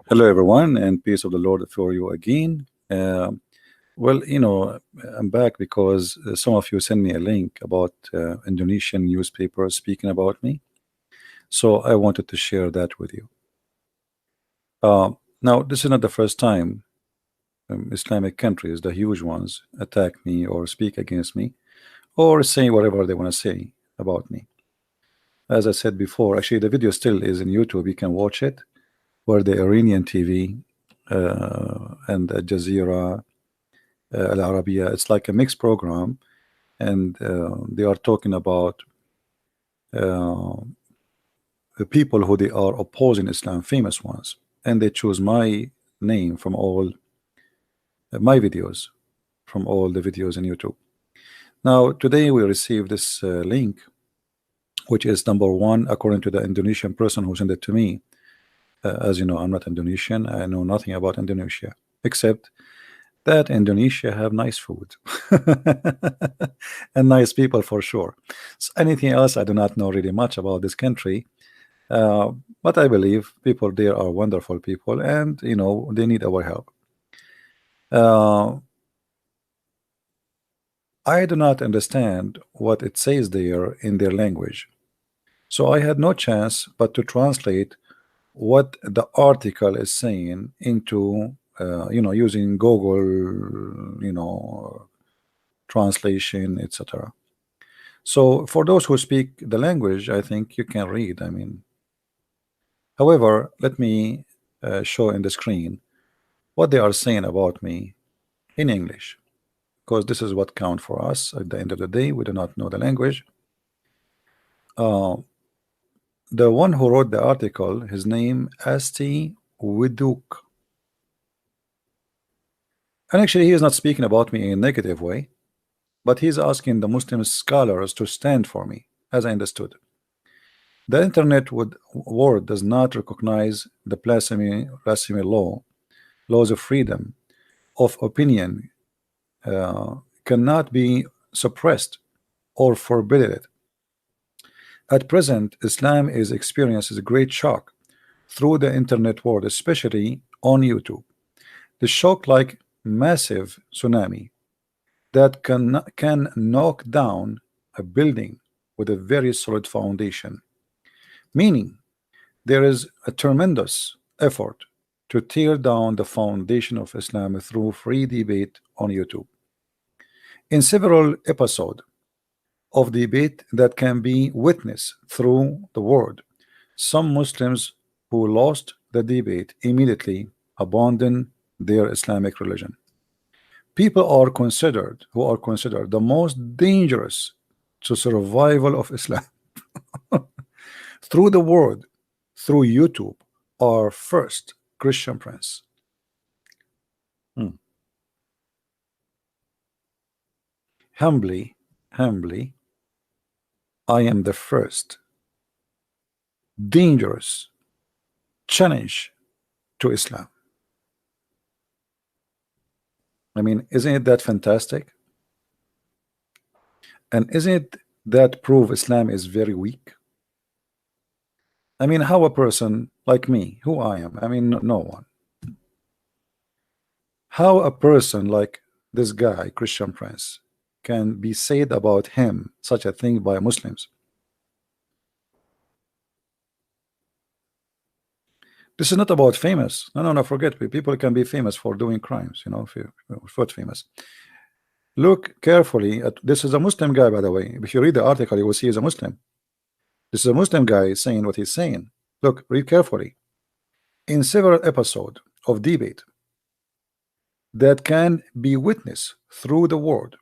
Hello, everyone, and peace of the Lord for you again. Well, I'm back because some of you sent me a link about Indonesian newspapers speaking about me. So I wanted to share that with you. Now, this is not the first time Islamic countries, the huge ones, attack me or speak against me or say whatever they want to say about me. As I said before, actually, the video still is in YouTube. You can watch it, where the Iranian TV and Al Jazeera, Al Arabiya, it's like a mixed program, and they are talking about uh, the people who they are opposing Islam, famous ones, and they choose my name from all my videos, from all the videos in YouTube. Now, today we received this link, which is number one, according to the Indonesian person who sent it to me. As you know, I'm not Indonesian. I know nothing about Indonesia, except that Indonesia have nice food and nice people for sure. So anything else, I do not know really much about this country. But I believe people there are wonderful people, and they need our help. I do not understand what it says there in their language, so I had no chance but to translate what the article is saying into using Google, translation, etc. So for those who speak the language, I think you can read. However, let me show in the screen what they are saying about me in English, because this is what counts for us. At the end of the day, we do not know the language. The one who wrote the article, his name Asti Widuk, and actually he is not speaking about me in a negative way, but he's asking the Muslim scholars to stand for me, as I understood. The internet world does not recognize the blasphemy laws of freedom of opinion cannot be suppressed or forbidden. At present, Islam is experiences a great shock through the internet world, especially on YouTube. The shock, like massive tsunami that can knock down a building with a very solid foundation, meaning there is a tremendous effort to tear down the foundation of Islam through free debate on YouTube. In several episodes of debate that can be witnessed through the world, some Muslims who lost the debate immediately abandoned their Islamic religion. People who are considered the most dangerous to survival of Islam through the world, through YouTube, are first Christian prince. Humbly, I am the first dangerous challenge to Islam. Isn't it that fantastic? And isn't it that prove Islam is very weak? How a person like me, who I am, no one. How a person like this guy, Christian Prince, can be said about him such a thing by Muslims? This is not about famous. No, forget. People can be famous for doing crimes, if you're famous. Look carefully at this. Is a Muslim guy, by the way. If you read the article, you will see he's a Muslim. This is a Muslim guy saying what he's saying. Look, read carefully. In several episodes of debate that can be witnessed through the world,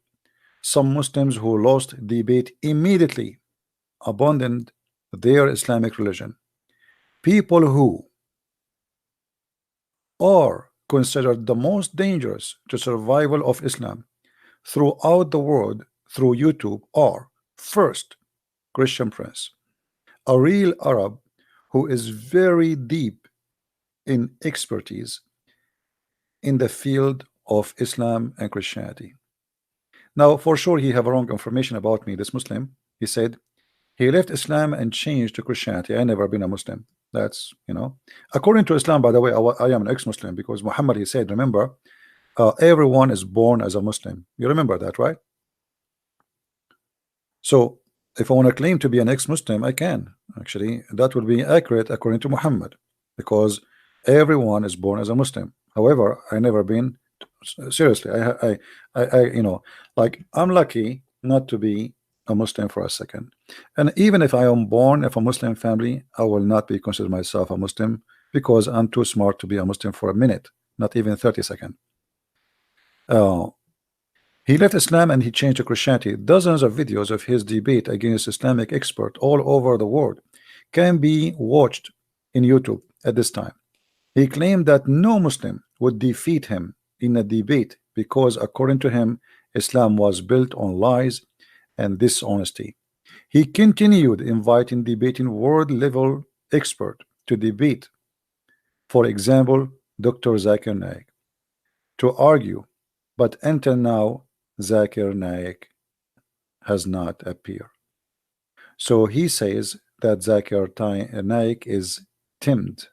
some Muslims who lost debate immediately abandoned their Islamic religion. People who are considered the most dangerous to survival of Islam throughout the world through YouTube are first Christian Prince, a real Arab who is very deep in expertise in the field of Islam and Christianity. Now, for sure, he have wrong information about me. This Muslim, he said he left Islam and changed to Christianity. I never been a Muslim. That's, according to Islam, by the way, I am an ex-Muslim, because Muhammad, he said, remember, everyone is born as a Muslim. You remember that, right? So if I want to claim to be an ex-Muslim, I can. Actually, that would be accurate according to Muhammad, because everyone is born as a Muslim. However, I never been, seriously, like, I'm lucky not to be a Muslim for a second. And even if I am born of a Muslim family, I will not be considered myself a Muslim, because I'm too smart to be a Muslim for a minute, not even 30 seconds. He left Islam and he changed to Christianity. Dozens of videos of his debate against Islamic experts all over the world can be watched in YouTube at this time. He claimed that no Muslim would defeat him in a debate because, according to him, Islam was built on lies and dishonesty. He continued inviting debating world-level experts to debate, for example, Dr. Zakir Naik, to argue, but until now, Zakir Naik has not appeared. So he says that Zakir Naik is timid.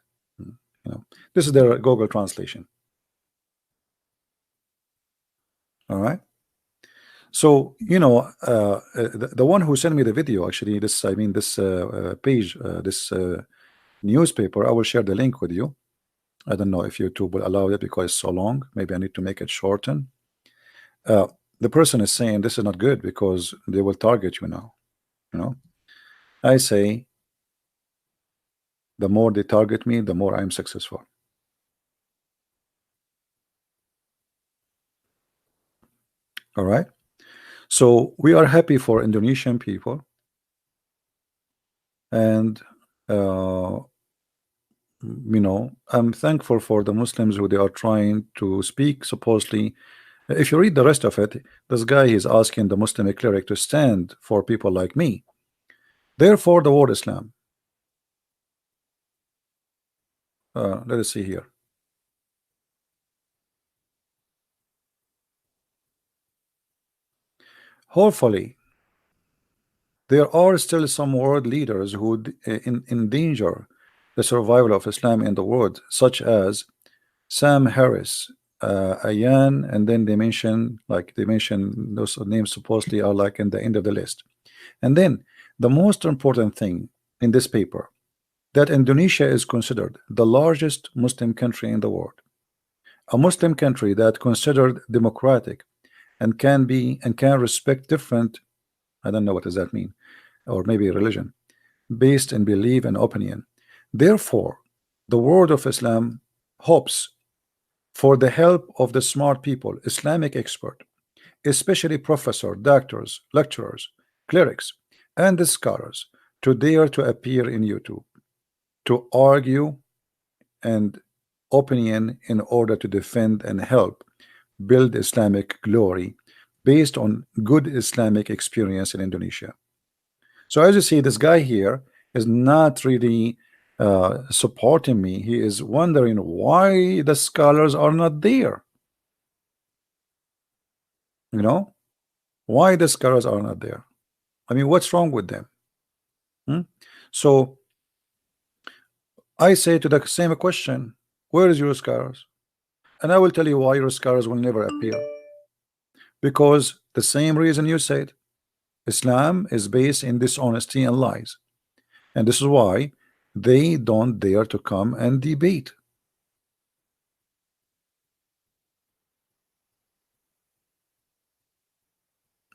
This is their Google translation. All right. So the one who sent me the video, actually, this page, this newspaper, I will share the link with you. I don't know if YouTube will allow it because it's so long. Maybe I need to make it shorten. The person is saying this is not good because they will target you now. I say the more they target me, the more I'm successful. All right. So we are happy for Indonesian people, and I'm thankful for the Muslims who they are trying to speak. Supposedly, if you read the rest of it, this guy is asking the Muslim cleric to stand for people like me. Therefore, the word Islam. Let us see here. Hopefully, there are still some world leaders who would endanger the survival of Islam in the world, such as Sam Harris, Ayan, and then they mention those names supposedly are like in the end of the list. And then the most important thing in this paper, that Indonesia is considered the largest Muslim country in the world, a Muslim country that considered democratic and can respect different, I don't know what does that mean, or maybe religion, based in belief and opinion. Therefore, the world of Islam hopes for the help of the smart people, Islamic expert, especially professors, doctors, lecturers, clerics, and the scholars, to dare to appear in YouTube, to argue and opinion in order to defend and help build Islamic glory based on good Islamic experience in Indonesia. So as you see, this guy here is not really supporting me. He is wondering why the scholars are not there. Why the scholars are not there. I mean, what's wrong with them? So I say to the same question, where is your scholars? And I will tell you why your scholars will never appear. Because the same reason you said, Islam is based in dishonesty and lies. And this is why they don't dare to come and debate.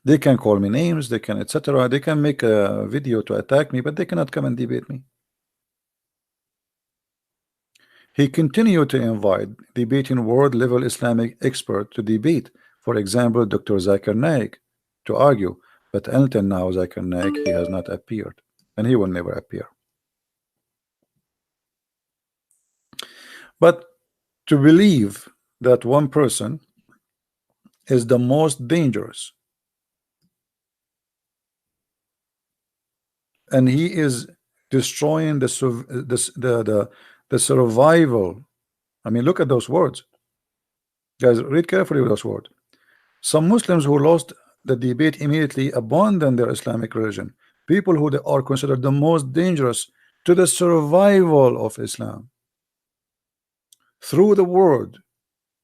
They can call me names, they can etc. They can make a video to attack me, but they cannot come and debate me. He continued to invite debating world-level Islamic experts to debate, for example, Dr. Zakir Naik, to argue, but until now, Zakir Naik, he has not appeared, and he will never appear. But to believe that one person is the most dangerous, and he is destroying the survival. I mean, look at those words, guys. Read carefully with those words. Some Muslims who lost the debate immediately abandoned their Islamic religion. People who are considered the most dangerous to the survival of Islam through the world,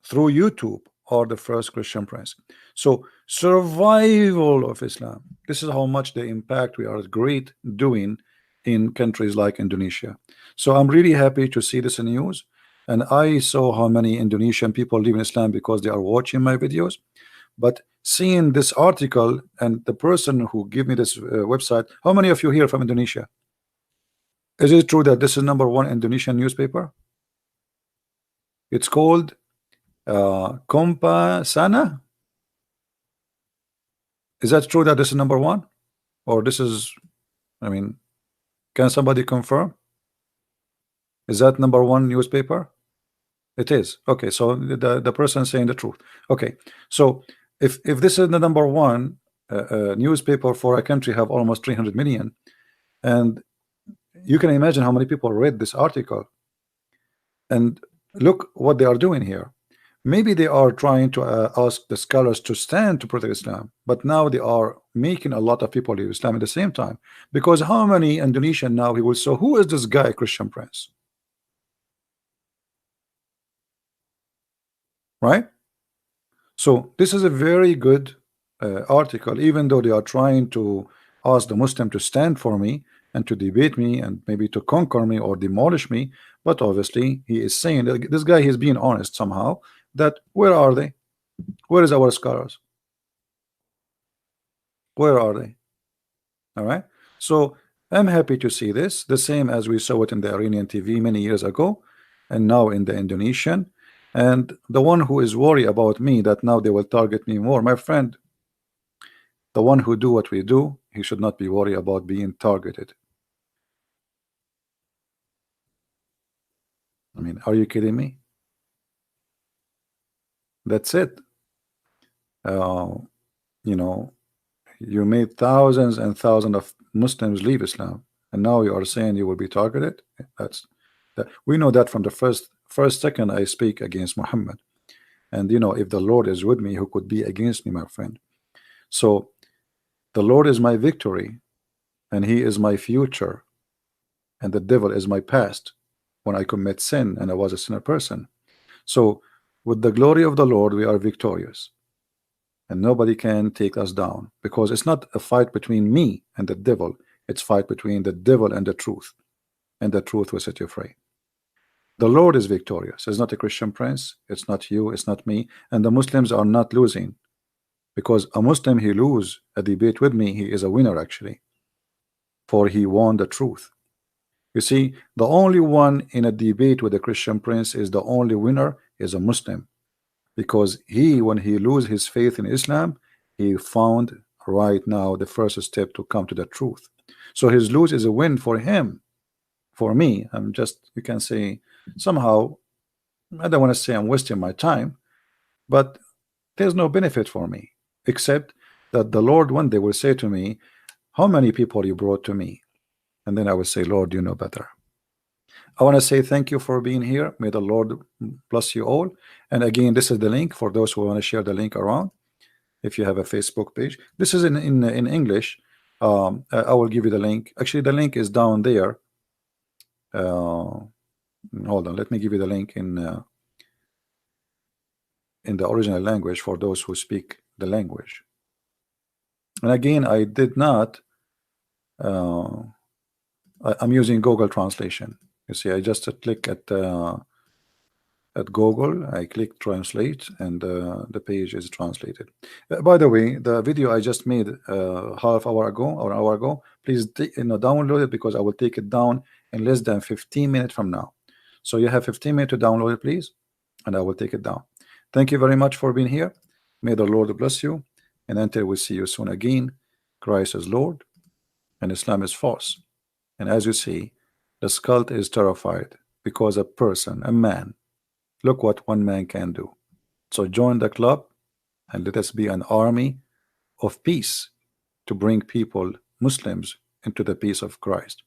through YouTube, are the first Christian prince. So survival of Islam, this is how much the impact we are great doing in countries like Indonesia. So I'm really happy to see this in news, and I saw how many Indonesian people live in Islam because they are watching my videos. But seeing this article and the person who gave me this website, how many of you here from Indonesia? Is it true that this is #1 Indonesian newspaper? It's called Kompa Sana. Is that true that this is #1, or this is, I mean, can somebody confirm? Is that #1 newspaper? It is. Okay, so the person saying the truth. Okay, so if this is the #1 newspaper for a country have almost 300 million, and you can imagine how many people read this article, and look what they are doing here. Maybe they are trying to ask the scholars to stand to protect Islam, but now they are making a lot of people leave Islam at the same time. Because how many Indonesian now he will say, who is this guy, Christian Prince? Right? So this is a very good article, even though they are trying to ask the Muslim to stand for me and to debate me and maybe to conquer me or demolish me. But obviously he is saying that this guy is being honest somehow, that where are they? Where is our scholars? Where are they? All right. So I'm happy to see this, the same as we saw it in the Iranian TV many years ago, and now in the Indonesian. And the one who is worried about me that now they will target me more, my friend, the one who do what we do, he should not be worried about being targeted. I mean, are you kidding me? That's it. You know, you made thousands and thousands of Muslims leave Islam, and now you are saying you will be targeted. That's that. We know that from the first second I speak against Muhammad. And you know, if the Lord is with me, who could be against me, my friend? So the Lord is my victory, and he is my future, and the devil is my past when I commit sin and I was a sinner person. So with the glory of the Lord we are victorious, and nobody can take us down, because it's not a fight between me and the devil, it's fight between the devil and the truth, and the truth will set you free. The Lord is victorious. It's not a Christian prince, it's not you, it's not me, and the Muslims are not losing, because a Muslim, he lose a debate with me, he is a winner actually, for he won the truth. You see, the only one in a debate with a Christian prince is the only winner is a Muslim, because he, when he lose his faith in Islam, he found right now the first step to come to the truth. So his lose is a win for him. For me, I'm just, you can say, somehow, I don't want to say I'm wasting my time, but there's no benefit for me, except that the Lord one day will say to me, how many people you brought to me? And then I will say, Lord, you know better. I want to say thank you for being here. May the Lord bless you all. And again, this is the link for those who want to share the link around. If you have a Facebook page, this is in English. I will give you the link. Actually, the link is down there. Hold on, let me give you the link in the original language for those who speak the language. And again, I did not. I'm using Google Translation. You see, I just click at Google, I click translate, and the page is translated. By the way, the video I just made half hour ago or an hour ago, please download it, because I will take it down in less than 15 minutes from now. So you have 15 minutes to download it, please, and I will take it down. Thank you very much for being here. May the Lord bless you, and until we see you soon again, Christ is Lord and Islam is false. And as you see, the cult is terrified because a person, a man, look what one man can do. So join the club and let us be an army of peace to bring people, Muslims, into the peace of Christ,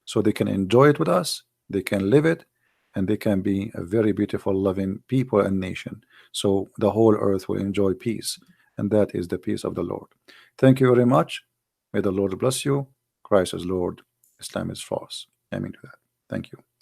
so they can enjoy it with us, they can live it, and they can be a very beautiful, loving people and nation. So the whole earth will enjoy peace, and that is the peace of the Lord. Thank you very much. May the Lord bless you. Christ is Lord. Islam is false. coming to that. Thank you.